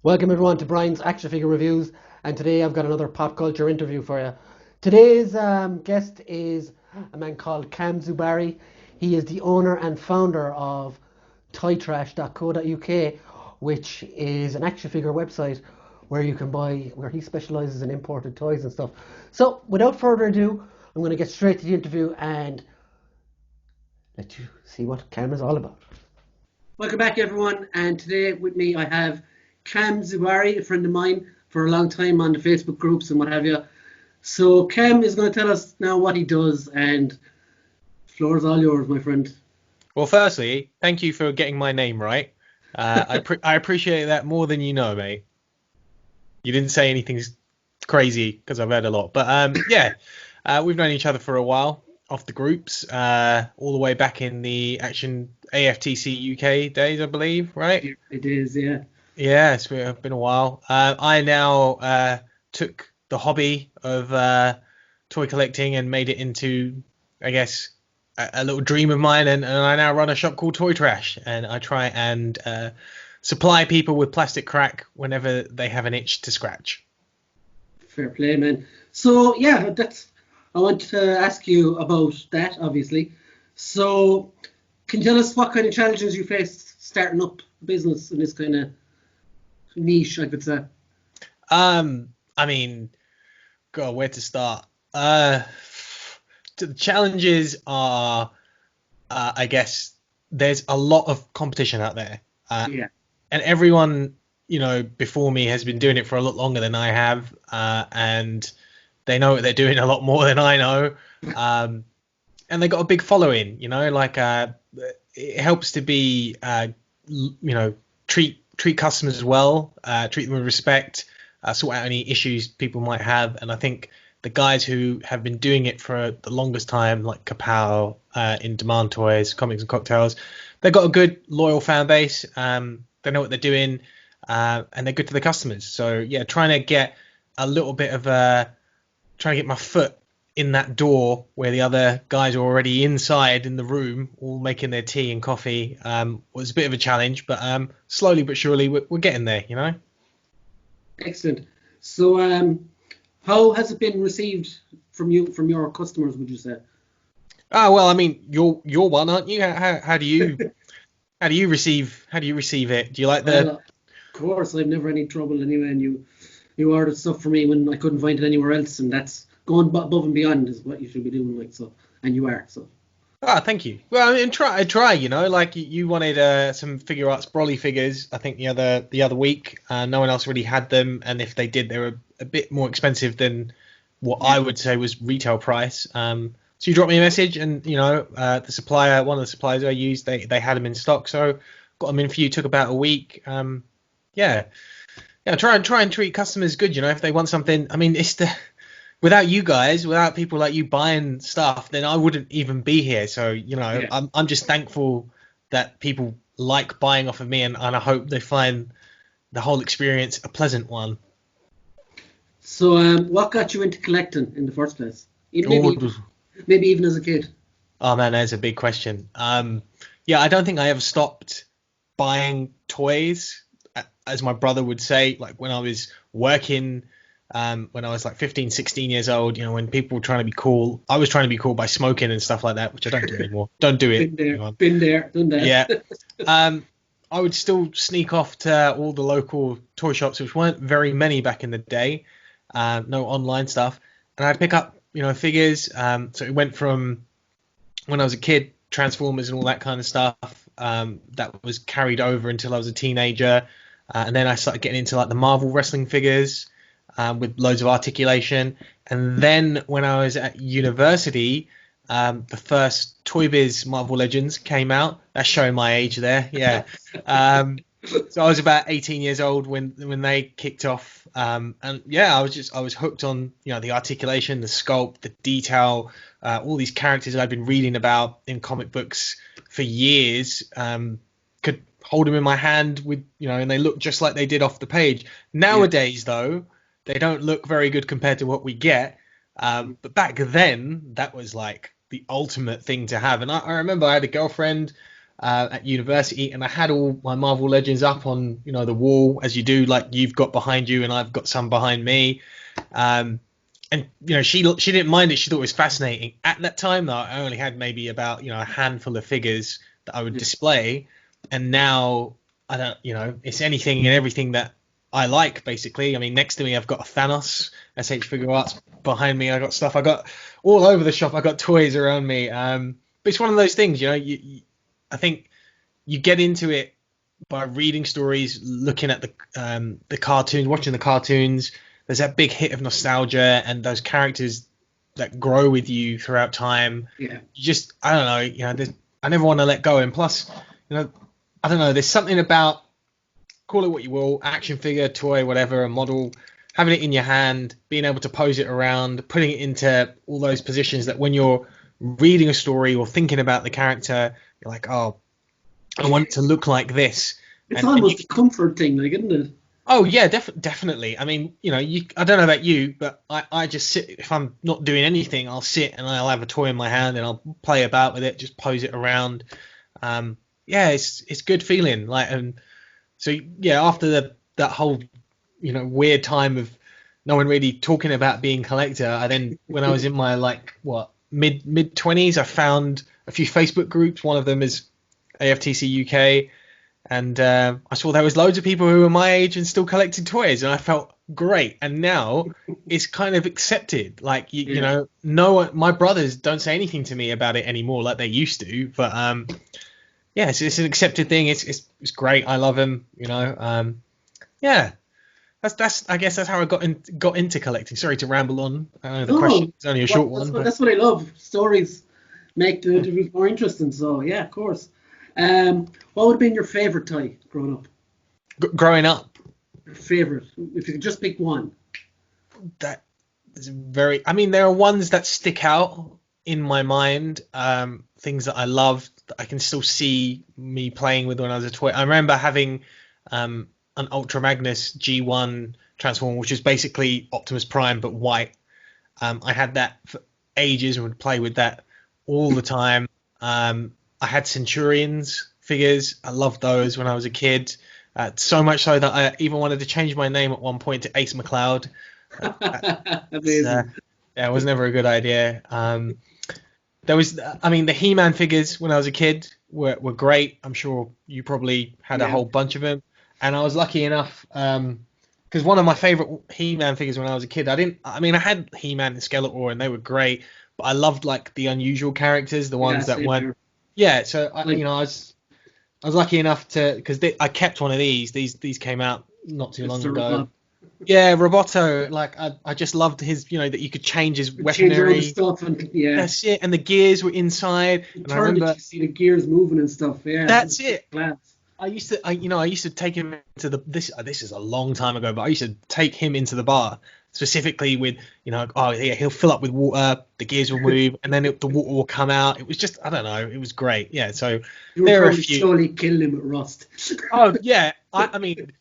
Welcome everyone to Brian's Action Figure Reviews, and today I've got another pop culture interview for you. Today's guest is a man called Kam Zubairi. He is the owner and founder of toytrash.co.uk, which is an action figure website where you can buy, where he specialises in imported toys and stuff. So without further ado, I'm going to get straight to the interview and let you see what Kam is all about. Welcome back everyone, and today with me I have Kam Zubairi, a friend of mine for a long time on the Facebook groups and what have you. So Kam is going to tell us now what he does, and the floor is all yours, my friend. Well, firstly, thank you for getting my name right. I appreciate that more than you know, mate. You didn't say anything crazy because I've heard a lot. But we've known each other for a while off the groups, all the way back in the Action AFTC UK days, I believe, right? It is, yeah. Yeah, it's been a while. I now took the hobby of toy collecting and made it into, I guess, a little dream of mine, and I now run a shop called Toy Trash, and I try and supply people with plastic crack whenever they have an itch to scratch. Fair play, man. So yeah, I want to ask you about that, obviously. So can you tell us what kind of challenges you faced starting up a business in this kind of niche, I could say? I mean, God, where to start? The challenges are, I guess, there's a lot of competition out there. Yeah. And everyone, before me has been doing it for a lot longer than I have, and they know what they're doing a lot more than I know. And they got a big following, it helps to be, treat customers well, treat them with respect, sort out any issues people might have. And I think the guys who have been doing it for the longest time, like Kapow, in Demand Toys, Comics and Cocktails, they've got a good loyal fan base. They know what they're doing, and they're good to the customers. So yeah, trying to get my foot in that door where the other guys are already inside in the room, all making their tea and coffee, was a bit of a challenge, but slowly but surely we're getting there, Excellent. So how has it been received from your customers, would you say? Oh, well, I mean, you're one, aren't you? How do you receive it? Do you like the? Well, of course, I've never any trouble anyway, and you ordered stuff for me when I couldn't find it anywhere else, and that's going above and beyond is what you should be doing, like, so, and you are, so. Ah, thank you. Well, I mean, try. Like you wanted some Figuarts Broly figures, I think the other week. No one else really had them, and if they did, they were a bit more expensive than what I would say was retail price. So you dropped me a message, and the supplier, one of the suppliers I used, they had them in stock, so got them in for you. Took about a week. Yeah. Try and treat customers good. If they want something, I mean, without you guys, without people like you buying stuff, then I wouldn't even be here. So, I'm just thankful that people like buying off of me, and I hope they find the whole experience a pleasant one. So, what got you into collecting in the first place? Maybe even as a kid. Oh man, that's a big question. I don't think I ever stopped buying toys, as my brother would say, like when I was working. When I was like 15, 16 years old, when people were trying to be cool, I was trying to be cool by smoking and stuff like that, which I don't do anymore. Don't do it. Been there, done that. Yeah. I would still sneak off to all the local toy shops, which weren't very many back in the day. No online stuff. And I'd pick up, figures. So it went from when I was a kid, Transformers and all that kind of stuff. That was carried over until I was a teenager. And then I started getting into like the Marvel wrestling figures. With loads of articulation. And then when I was at university, the first Toy Biz Marvel Legends came out. That's showing my age there. Yeah. So I was about 18 years old when they kicked off. And yeah, I was hooked on, the articulation, the sculpt, the detail, all these characters I've been reading about in comic books for years. Could hold them in my hand with, and they look just like they did off the page. Nowadays, though, they don't look very good compared to what we get. But back then, that was like the ultimate thing to have. And I remember I had a girlfriend at university, and I had all my Marvel Legends up on the wall, as you do, like you've got behind you and I've got some behind me. And she didn't mind it. She thought it was fascinating. At that time, though, I only had maybe about a handful of figures that I would display, and now I don't. It's anything and everything that I like, basically. I mean, next to me, I've got a Thanos SH Figuarts. Behind me, I got stuff. I got all over the shop. I got toys around me. But it's one of those things, I think you get into it by reading stories, looking at the cartoons, watching the cartoons. There's that big hit of nostalgia and those characters that grow with you throughout time. Yeah. You just, I don't know, I never want to let go. And plus, I don't know, there's something about, call it what you will, action figure, toy, whatever, a model, having it in your hand, being able to pose it around, putting it into all those positions that when you're reading a story or thinking about the character, you're like, oh, I want it to look like this. It's almost a comfort thing, like, isn't it? Oh yeah, definitely. I mean, I don't know about you, but I just sit. If I'm not doing anything, I'll sit and I'll have a toy in my hand and I'll play about with it, just pose it around. Yeah, it's good feeling. Like, and so yeah, after that whole weird time of no one really talking about being a collector, I then when I was in my mid 20s, I found a few Facebook groups. One of them is AFTC UK. And I saw there was loads of people who were my age and still collected toys, and I felt great. And now it's kind of accepted. Like no one, my brothers don't say anything to me about it anymore like they used to. But yeah, it's an accepted thing. It's great. I love him. Yeah. That's I guess that's how I got into collecting. Sorry to ramble on. The question is only a short one. That's what I love. Stories make the interviews more interesting. So yeah, of course. What would have been your favorite toy growing up? Growing up, your favorite, if you could just pick one. That is very. I mean, there are ones that stick out in my mind. Things that I loved that I can still see me playing with when I was a toy. I remember having an Ultra Magnus G1 Transformer, which is basically Optimus Prime but white. I had that for ages and would play with that all the time. I had Centurions figures. I loved those when I was a kid. So much so that I even wanted to change my name at one point to Ace McCloud. Amazing. Yeah, it was never a good idea. There was, the He-Man figures when I was a kid were great. I'm sure you probably had a whole bunch of them. And I was lucky enough, because one of my favorite He-Man figures when I was a kid, I had He-Man and Skeletor and they were great, but I loved like the unusual characters, the ones that weren't. Yeah, so I was lucky enough to, because I kept one of these. These came out not too long ago. Yeah, Roboto. Like I just loved his, that you could change his weaponry. Stuff and That's it. And the gears were inside. And I remember you see the gears moving and stuff. Yeah, that's it. Glass. I used to take him to this is a long time ago, but I used to take him into the bar specifically with, he'll fill up with water, the gears will move, and then the water will come out. It was just, I don't know, it was great. Yeah, so there are a few. Surely killing him at Rust. Oh yeah, I mean,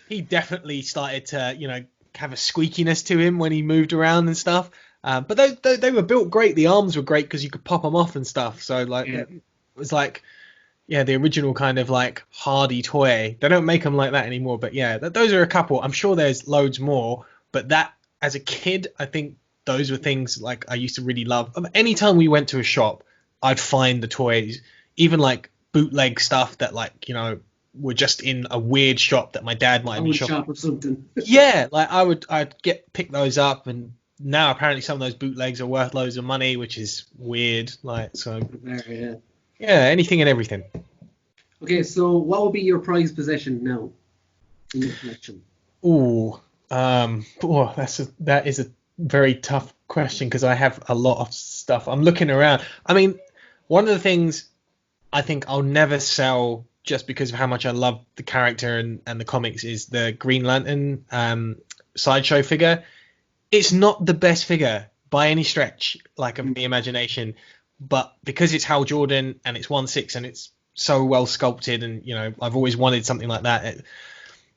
he definitely started to, have a squeakiness to him when he moved around and stuff. But they were built great. The arms were great because you could pop them off and stuff. So it was like. Yeah, the original kind of like Hardy toy. They don't make them like that anymore, but yeah, those are a couple. I'm sure there's loads more, but that as a kid, I think those were things like I used to really love. Anytime we went to a shop, I'd find the toys, even like bootleg stuff that were just in a weird shop that my dad might have been shop or something. Yeah, like I'd pick those up, and now apparently some of those bootlegs are worth loads of money, which is weird. Like so. Yeah, anything and everything. Okay, so what would be your prized possession now in your collection? That is a very tough question because I have a lot of stuff. I'm looking around. I mean, one of the things I think I'll never sell just because of how much I love the character and the comics is the Green Lantern Sideshow figure. It's not the best figure by any stretch, like of the imagination. But because it's Hal Jordan and it's 1/6 and it's so well sculpted and I've always wanted something like that.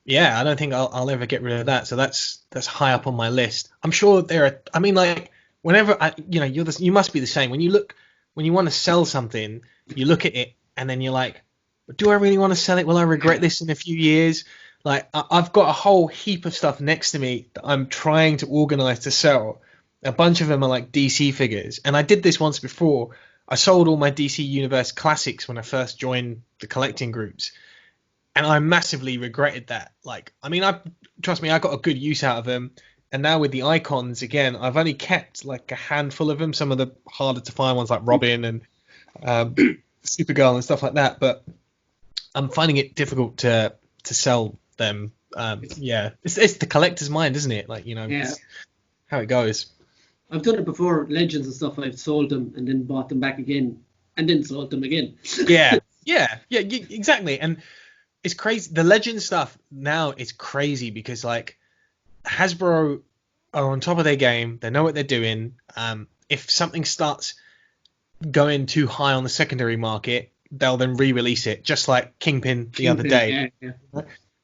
I don't think I'll ever get rid of that. So that's high up on my list. I'm sure there are. I mean, like whenever you must be the same. When you want to sell something, you look at it and then you're like, but do I really want to sell it? Will I regret this in a few years? Like, I've got a whole heap of stuff next to me that I'm trying to organize to sell. A bunch of them are like DC figures, and I did this once before. I sold all my DC Universe classics when I first joined the collecting groups, and I massively regretted that. Like, I mean, trust me, I got a good use out of them. And now with the icons, again, I've only kept like a handful of them. Some of the harder to find ones like Robin and Supergirl and stuff like that. But I'm finding it difficult to sell them. Yeah, it's the collector's mind, isn't it? Like, it's how it goes. I've done it before, Legends and stuff. I've sold them and then bought them back again and then sold them again. Yeah, exactly. And it's crazy. The Legend stuff now is crazy because like Hasbro are on top of their game. They know what they're doing. If something starts going too high on the secondary market, they'll then re-release it, just like Kingpin the other day. Yeah.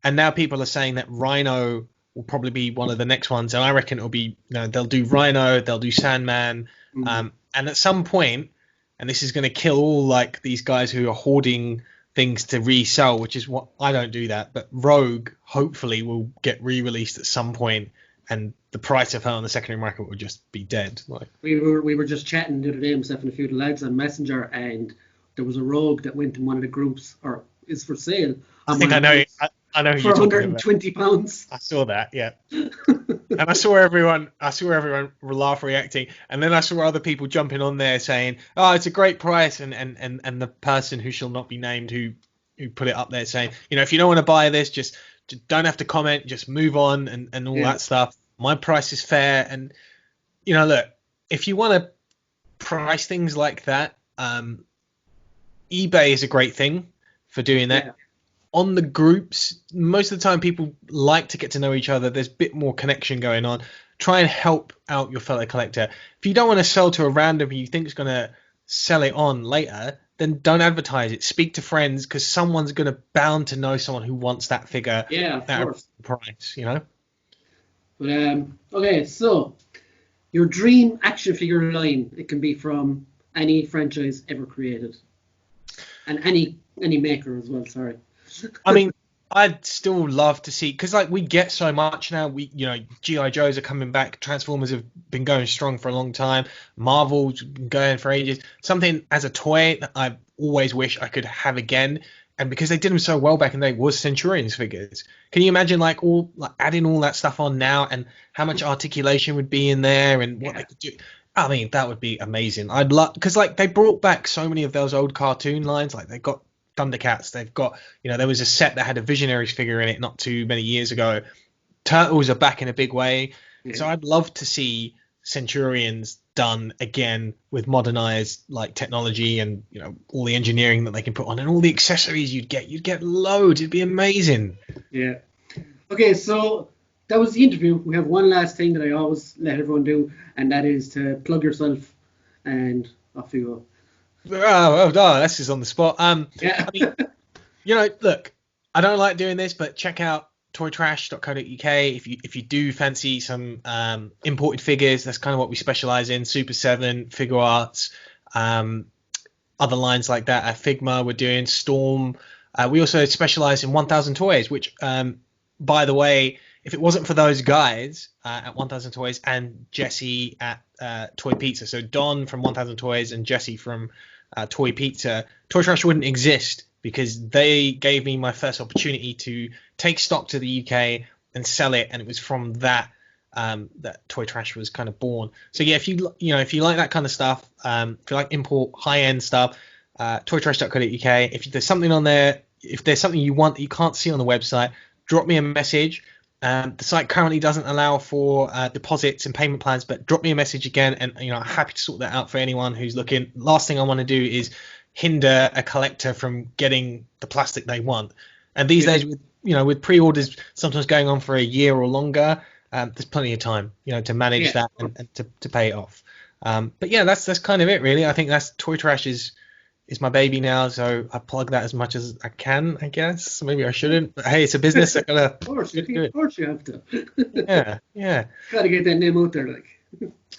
And now people are saying that Rhino will probably be one of the next ones, and I reckon it'll be, they'll do Rhino, they'll do Sandman, and at some point, and this is going to kill all like these guys who are hoarding things to resell, which is what I don't do that, but Rogue hopefully will get re-released at some point, and the price of her on the secondary market will just be dead. Like we were just chatting the other day, myself and a few of the lads on Messenger, and there was a Rogue that went in one of the groups, or is for sale. I think I know. I know who for £120. I saw that, yeah. And I saw everyone laugh reacting, and then I saw other people jumping on there saying, "Oh, it's a great price," and the person who shall not be named who put it up there saying, if you don't want to buy this, just don't have to comment, just move on and all that stuff. My price is fair, and look, if you want to price things like that, eBay is a great thing for doing that. Yeah. On the groups, most of the time people like to get to know each other. There's a bit more connection going on. Try and help out your fellow collector. If you don't want to sell to a random who you think is going to sell it on later, then don't advertise it. Speak to friends, because someone's going to bound to know someone who wants that figure at a price, But okay, so your dream action figure line, it can be from any franchise ever created, and any maker as well. Sorry. I mean, I'd still love to see, because like we get so much now. G.I. Joes are coming back. Transformers have been going strong for a long time. Marvel's been going for ages. Something as a toy that I always wish I could have again, and because they did them so well back in the day, was Centurions figures. Can you imagine adding all that stuff on now, and how much articulation would be in there, and what they could do? I mean, that would be amazing. I'd love, because they brought back so many of those old cartoon lines. Like they got Thundercats, they've got, there was a set that had a Visionaries figure in it not too many years ago. Turtles are back in a big way. So I'd love to see Centurions done again with modernized technology, and all the engineering that they can put on, and all the accessories you'd get loads. It'd be amazing. Okay, so that was the interview. We have one last thing that I always let everyone do, and that is to plug yourself, and off you go. Oh, this is on the spot. I mean, look, I don't like doing this, but check out toytrash.co.uk if you do fancy some imported figures. That's kind of what we specialize in. Super 7, Figuarts, other lines like that. At Figma, we're doing Storm. We also specialize in 1000 Toys, which, by the way, if it wasn't for those guys at 1000 Toys and Jesse at Toy Pizza, so Don from 1000 Toys and Jesse from Toy Pizza, Toy Trash wouldn't exist, because they gave me my first opportunity to take stock to the UK and sell it, and it was from that that Toy Trash was kind of born. So yeah, if you like that kind of stuff, if you like import high-end stuff, toytrash.co.uk. If there's something on there, if there's something you want that you can't see on the website, drop me a message. The site currently doesn't allow for deposits and payment plans, but drop me a message again, and I'm happy to sort that out for anyone who's looking. Last thing I want to do is hinder a collector from getting the plastic they want. And these days, with pre-orders sometimes going on for a year or longer, there's plenty of time, to manage that and to pay it off. But yeah, that's kind of it, really. I think that's Toy Trash is my baby now, so I plug that as much as I can, I guess. Maybe I shouldn't, but hey, it's a business. I gotta. Of course you have to. Yeah. Gotta get that name out there,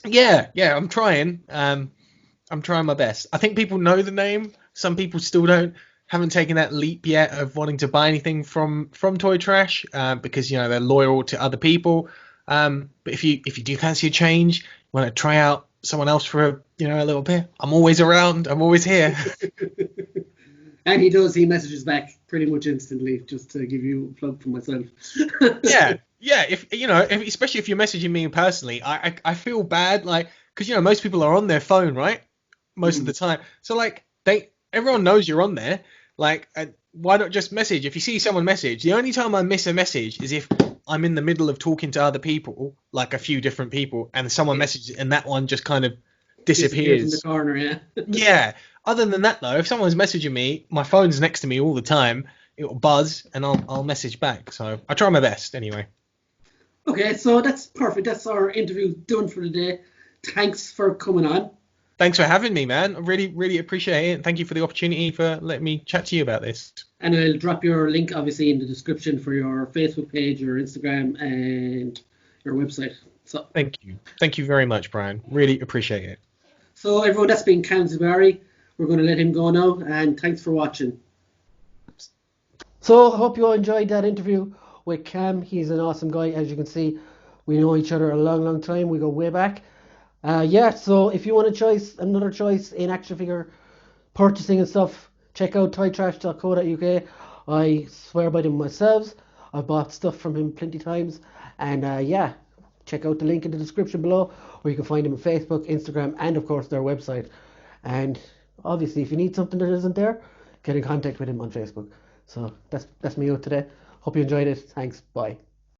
Yeah. I'm trying. I'm trying my best. I think people know the name. Some people still don't haven't taken that leap yet of wanting to buy anything from Toy Trash because they're loyal to other people. But if you do fancy a change, you want to try out someone else for a little bit, I'm always around. I'm always here. And he messages back pretty much instantly, just to give you a plug for myself. Yeah. Especially if you're messaging me personally, I feel bad, like, because most people are on their phone, right? Most of the time. So like everyone knows you're on there. Like, why not just message? If you see someone message, the only time I miss a message is if I'm in the middle of talking to other people, like a few different people, and someone messages, and that one just kind of disappears in the corner. Yeah. Yeah. Other than that, though, if someone's messaging me, my phone's next to me all the time. It'll buzz, and I'll message back. So I try my best anyway. Okay, so that's perfect. That's our interview done for the day. Thanks for coming on. Thanks for having me, man. I really, really appreciate it. Thank you for the opportunity for letting me chat to you about this. And I'll drop your link, obviously, in the description for your Facebook page, your Instagram, and your website. So thank you. Thank you very much, Brian. Really appreciate it. So everyone, that's been Kam Zubairi. We're going to let him go now, and thanks for watching. So I hope you all enjoyed that interview with Kam. He's an awesome guy. As you can see, we know each other a long, long time. We go way back. So if you want another choice in action figure purchasing and stuff, check out toytrash.co.uk. I swear by them myself. I've bought stuff from him plenty times. And check out the link in the description below, where you can find him on Facebook, Instagram, and of course their website. And obviously, if you need something that isn't there, get in contact with him on Facebook. So that's me out today. Hope you enjoyed it. Thanks. Bye.